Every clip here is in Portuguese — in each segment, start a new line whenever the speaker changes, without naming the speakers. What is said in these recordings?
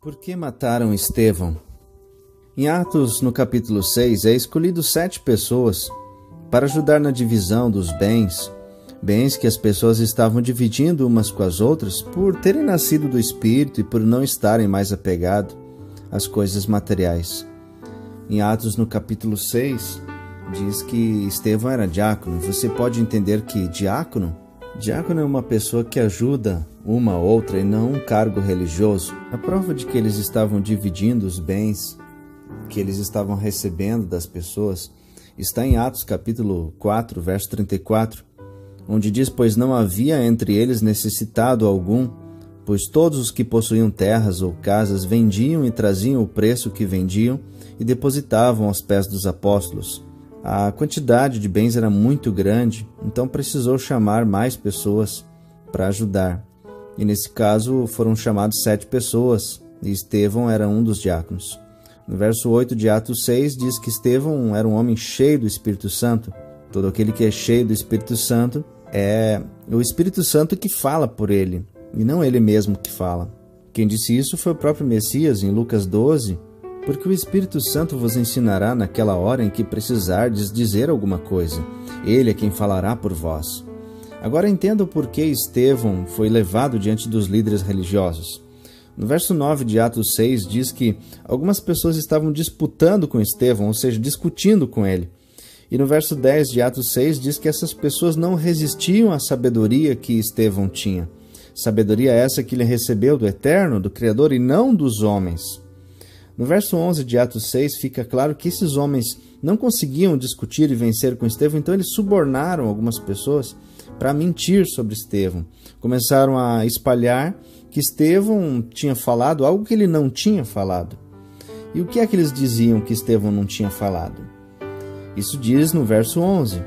Por que mataram Estevão? Em Atos, no capítulo 6, é escolhido 7 pessoas para ajudar na divisão dos bens que as pessoas estavam dividindo umas com as outras por terem nascido do Espírito e por não estarem mais apegados às coisas materiais. Em Atos, no capítulo 6, diz que Estevão era diácono. Você pode entender que diácono é uma pessoa que ajuda uma ou outra e não um cargo religioso. A prova de que eles estavam dividindo os bens que eles estavam recebendo das pessoas está em Atos capítulo 4, verso 34, onde diz: pois não havia entre eles necessitado algum, pois todos os que possuíam terras ou casas vendiam e traziam o preço que vendiam e depositavam aos pés dos apóstolos. A quantidade de bens era muito grande, então precisou chamar mais pessoas para ajudar. E nesse caso foram chamados 7 pessoas, e Estevão era um dos diáconos. No verso 8 de Atos 6 diz que Estevão era um homem cheio do Espírito Santo. Todo aquele que é cheio do Espírito Santo é o Espírito Santo que fala por ele, e não ele mesmo que fala. Quem disse isso foi o próprio Messias, em Lucas 12, porque o Espírito Santo vos ensinará naquela hora em que precisardes dizer alguma coisa. Ele é quem falará por vós. Agora entenda o porquê Estevão foi levado diante dos líderes religiosos. No verso 9 de Atos 6 diz que algumas pessoas estavam disputando com Estevão, ou seja, discutindo com ele. E no verso 10 de Atos 6 diz que essas pessoas não resistiam à sabedoria que Estevão tinha. Sabedoria essa que ele recebeu do Eterno, do Criador, e não dos homens. No verso 11 de Atos 6 fica claro que esses homens não conseguiam discutir e vencer com Estevão, então eles subornaram algumas pessoas para mentir sobre Estevão. Começaram a espalhar que Estevão tinha falado algo que ele não tinha falado. E o que é que eles diziam que Estevão não tinha falado? Isso diz no verso 11,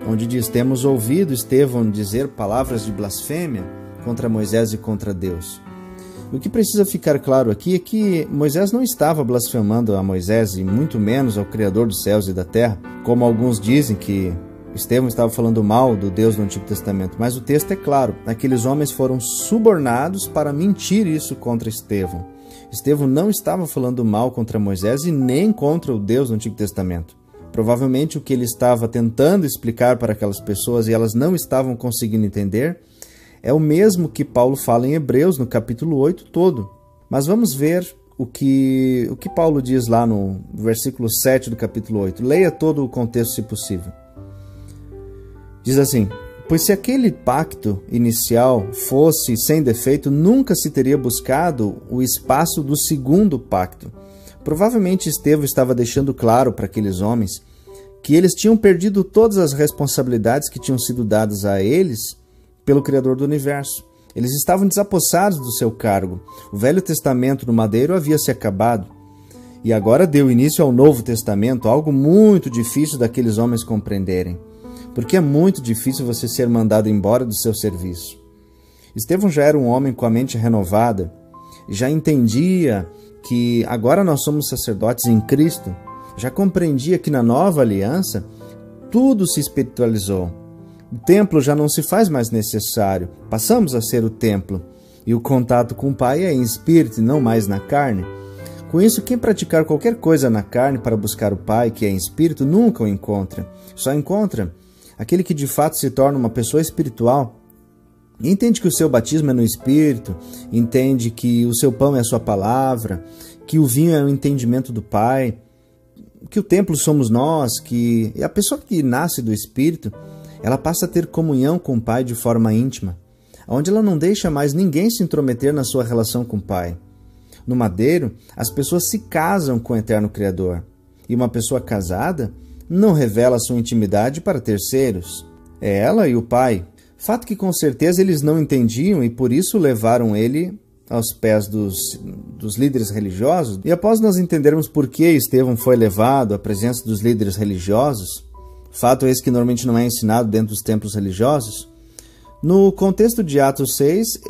onde diz: temos ouvido Estevão dizer palavras de blasfêmia contra Moisés e contra Deus. O que precisa ficar claro aqui é que Moisés não estava blasfemando a Moisés e muito menos ao Criador dos céus e da terra, como alguns dizem que Estevão estava falando mal do Deus do Antigo Testamento. Mas o texto é claro, aqueles homens foram subornados para mentir isso contra Estevão. Estevão não estava falando mal contra Moisés e nem contra o Deus do Antigo Testamento. Provavelmente o que ele estava tentando explicar para aquelas pessoas e elas não estavam conseguindo entender é o mesmo que Paulo fala em Hebreus, no capítulo 8 todo. Mas vamos ver o que Paulo diz lá no versículo 7 do capítulo 8. Leia todo o contexto, se possível. Diz assim: pois se aquele pacto inicial fosse sem defeito, nunca se teria buscado o espaço do segundo pacto. Provavelmente Estevão estava deixando claro para aqueles homens que eles tinham perdido todas as responsabilidades que tinham sido dadas a eles pelo Criador do Universo. Eles estavam desapossados do seu cargo. O Velho Testamento no madeiro havia se acabado. E agora deu início ao Novo Testamento, algo muito difícil daqueles homens compreenderem. Porque é muito difícil você ser mandado embora do seu serviço. Estevão já era um homem com a mente renovada, já entendia que agora nós somos sacerdotes em Cristo, já compreendia que na nova aliança tudo se espiritualizou. O templo já não se faz mais necessário, passamos a ser o templo, e o contato com o Pai é em espírito e não mais na carne. Com isso, quem praticar qualquer coisa na carne para buscar o Pai, que é em espírito, nunca o encontra. Só encontra aquele que de fato se torna uma pessoa espiritual. E entende que o seu batismo é no Espírito, entende que o seu pão é a sua palavra, que o vinho é o entendimento do Pai, que o templo somos nós, que a pessoa que nasce do Espírito, ela passa a ter comunhão com o Pai de forma íntima, onde ela não deixa mais ninguém se intrometer na sua relação com o Pai. No madeiro, as pessoas se casam com o Eterno Criador, e uma pessoa casada não revela sua intimidade para terceiros. É ela e o Pai. Fato que com certeza eles não entendiam e por isso levaram ele aos pés dos líderes religiosos. E após nós entendermos por que Estevão foi levado à presença dos líderes religiosos, fato esse que normalmente não é ensinado dentro dos templos religiosos, no contexto de Atos 6,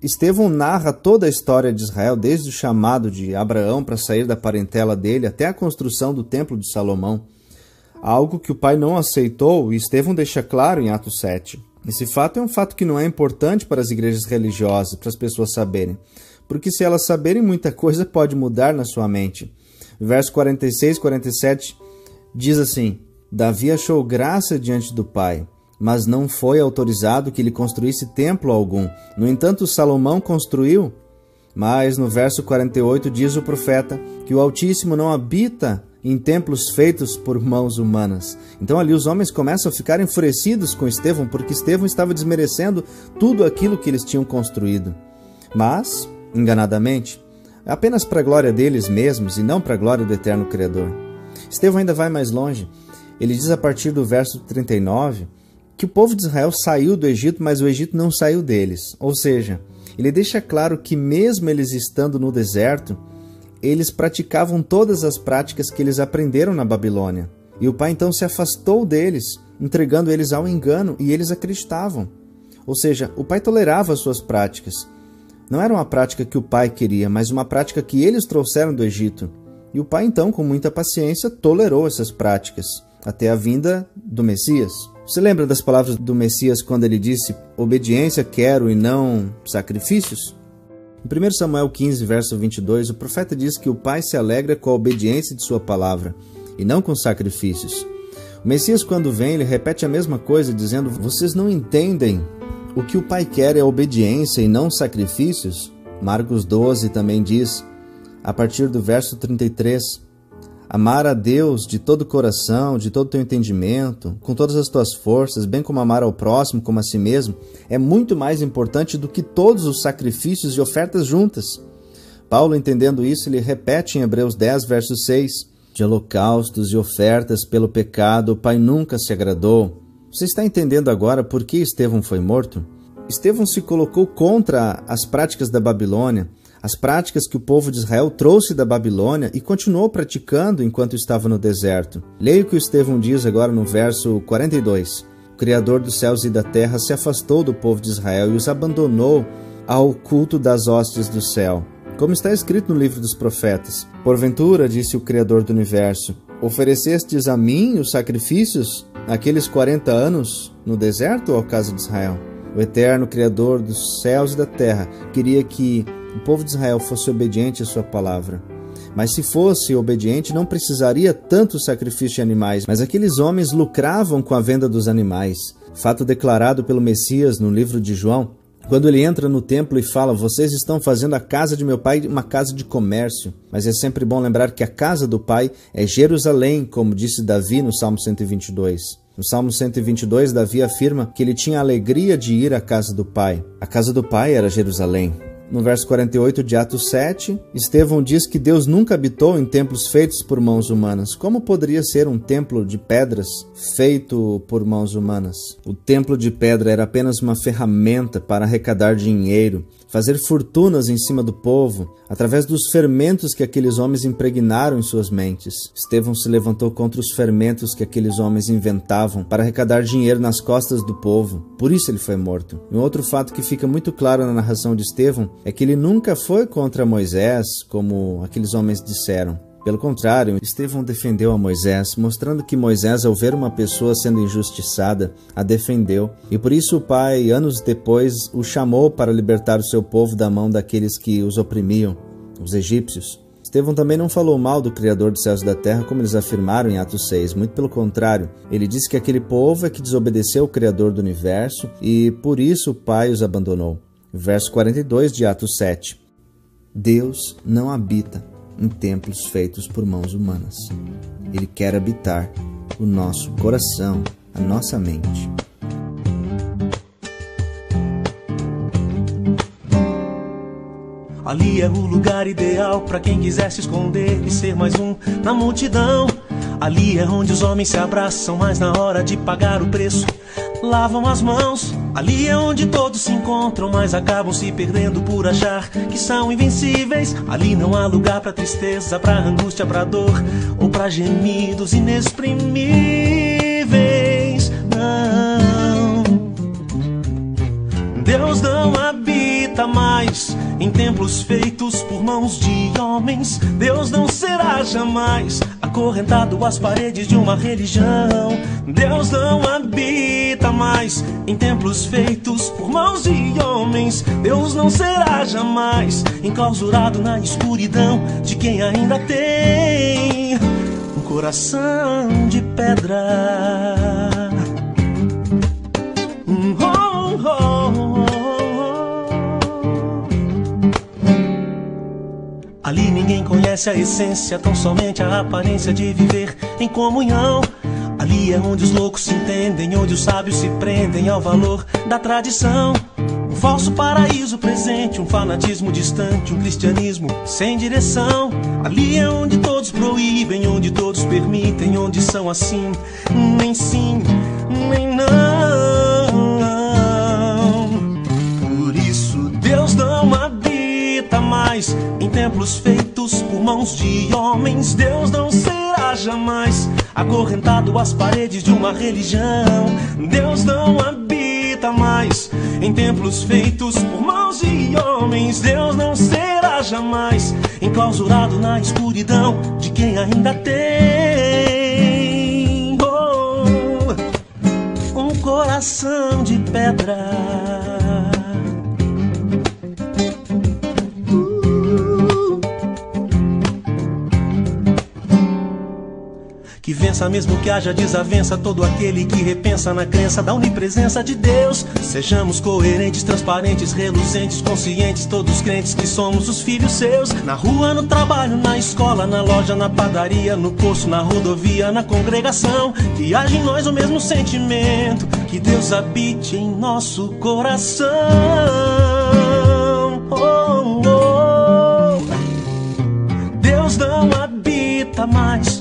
Estevão narra toda a história de Israel, desde o chamado de Abraão para sair da parentela dele até a construção do Templo de Salomão. Algo que o pai não aceitou, e Estevão deixa claro em Atos 7. Esse fato é um fato que não é importante para as igrejas religiosas, para as pessoas saberem. porque se elas saberem, muita coisa pode mudar na sua mente. Verso 46, 47 diz assim: Davi achou graça diante do pai, mas não foi autorizado que lhe construísse templo algum. No entanto, Salomão construiu. Mas no verso 48 diz o profeta que o Altíssimo não habita em templos feitos por mãos humanas. Então ali os homens começam a ficar enfurecidos com Estevão, porque Estevão estava desmerecendo tudo aquilo que eles tinham construído. Mas, enganadamente, apenas para a glória deles mesmos e não para a glória do eterno Criador. Estevão ainda vai mais longe. Ele diz a partir do verso 39 que o povo de Israel saiu do Egito, mas o Egito não saiu deles. Ou seja, ele deixa claro que mesmo eles estando no deserto, eles praticavam todas as práticas que eles aprenderam na Babilônia. E o pai então se afastou deles, entregando eles ao engano, e eles acreditavam. Ou seja, o pai tolerava as suas práticas. Não era uma prática que o pai queria, mas uma prática que eles trouxeram do Egito. E o pai então, com muita paciência, tolerou essas práticas, até a vinda do Messias. Você lembra das palavras do Messias quando ele disse: obediência quero e não sacrifícios? Em 1 Samuel 15, verso 22, o profeta diz que o pai se alegra com a obediência de sua palavra e não com sacrifícios. O Messias, quando vem, ele repete a mesma coisa, dizendo: vocês não entendem, o que o pai quer é obediência e não sacrifícios? Marcos 12 também diz, a partir do verso 33, amar a Deus de todo o coração, de todo o teu entendimento, com todas as tuas forças, bem como amar ao próximo como a si mesmo, é muito mais importante do que todos os sacrifícios e ofertas juntas. Paulo, entendendo isso, ele repete em Hebreus 10, verso 6, de holocaustos e ofertas pelo pecado, o Pai nunca se agradou. Você está entendendo agora por que Estevão foi morto? Estevão se colocou contra as práticas da Babilônia, as práticas que o povo de Israel trouxe da Babilônia e continuou praticando enquanto estava no deserto. Leia o que o Estevão diz agora no verso 42. O Criador dos céus e da terra se afastou do povo de Israel e os abandonou ao culto das hostes do céu. Como está escrito no livro dos profetas: porventura, disse o Criador do universo, oferecestes a mim os sacrifícios naqueles 40 anos no deserto ou à casa de Israel? O eterno Criador dos céus e da terra queria que o povo de Israel fosse obediente à sua palavra. Mas se fosse obediente, não precisaria tanto sacrifício de animais. Mas aqueles homens lucravam com a venda dos animais. Fato declarado pelo Messias no livro de João, quando ele entra no templo e fala: vocês estão fazendo a casa de meu pai uma casa de comércio. Mas é sempre bom lembrar que a casa do pai é Jerusalém, como disse Davi no Salmo 122. No Salmo 122, Davi afirma que ele tinha a alegria de ir à casa do pai. A casa do pai era Jerusalém. No verso 48 de Atos 7, Estevão diz que Deus nunca habitou em templos feitos por mãos humanas. Como poderia ser um templo de pedras feito por mãos humanas? O templo de pedra era apenas uma ferramenta para arrecadar dinheiro, fazer fortunas em cima do povo, através dos fermentos que aqueles homens impregnaram em suas mentes. Estevão se levantou contra os fermentos que aqueles homens inventavam para arrecadar dinheiro nas costas do povo. Por isso ele foi morto. Um outro fato que fica muito claro na narração de Estevão é que ele nunca foi contra Moisés, como aqueles homens disseram. Pelo contrário, Estevão defendeu a Moisés, mostrando que Moisés, ao ver uma pessoa sendo injustiçada, a defendeu. E por isso o pai, anos depois, o chamou para libertar o seu povo da mão daqueles que os oprimiam, os egípcios. Estevão também não falou mal do Criador dos céus e da terra, como eles afirmaram em Atos 6. Muito pelo contrário, ele disse que aquele povo é que desobedeceu o Criador do universo e por isso o pai os abandonou. Verso 42 de Atos 7. Deus não habita em templos feitos por mãos humanas. Ele quer habitar o nosso coração, a nossa mente.
Ali é o lugar ideal para quem quiser se esconder e ser mais um na multidão. Ali é onde os homens se abraçam, mas na hora de pagar o preço lavam as mãos. Ali é onde todos se encontram, mas acabam se perdendo por achar que são invencíveis. Ali não há lugar pra tristeza, pra angústia, pra dor ou pra gemidos inexprimíveis. Não, Deus não habita mais em templos feitos por mãos de homens. Deus não será jamais a acorrentado às paredes de uma religião. Deus não habita mais em templos feitos por mãos de homens. Deus não será jamais enclausurado na escuridão de quem ainda tem um coração de pedra. Ali ninguém conhece a essência, tão somente a aparência de viver em comunhão. Ali é onde os loucos se entendem, onde os sábios se prendem ao valor da tradição. Um falso paraíso presente, um fanatismo distante, um cristianismo sem direção. Ali é onde todos proíbem, onde todos permitem, onde são assim, nem sim, nem não. Por isso Deus não habita mais em templos feitos por mãos de homens. Deus não será jamais acorrentado às paredes de uma religião. Deus não habita mais em templos feitos por mãos de homens. Deus não será jamais enclausurado na escuridão de quem ainda tem um coração de pedra. Que vença mesmo que haja desavença todo aquele que repensa na crença da onipresença de Deus. Sejamos coerentes, transparentes, reluzentes, conscientes, todos crentes que somos os filhos seus. Na rua, no trabalho, na escola, na loja, na padaria, no posto, na rodovia, na congregação. Que haja em nós o mesmo sentimento, que Deus habite em nosso coração. Deus não habita mais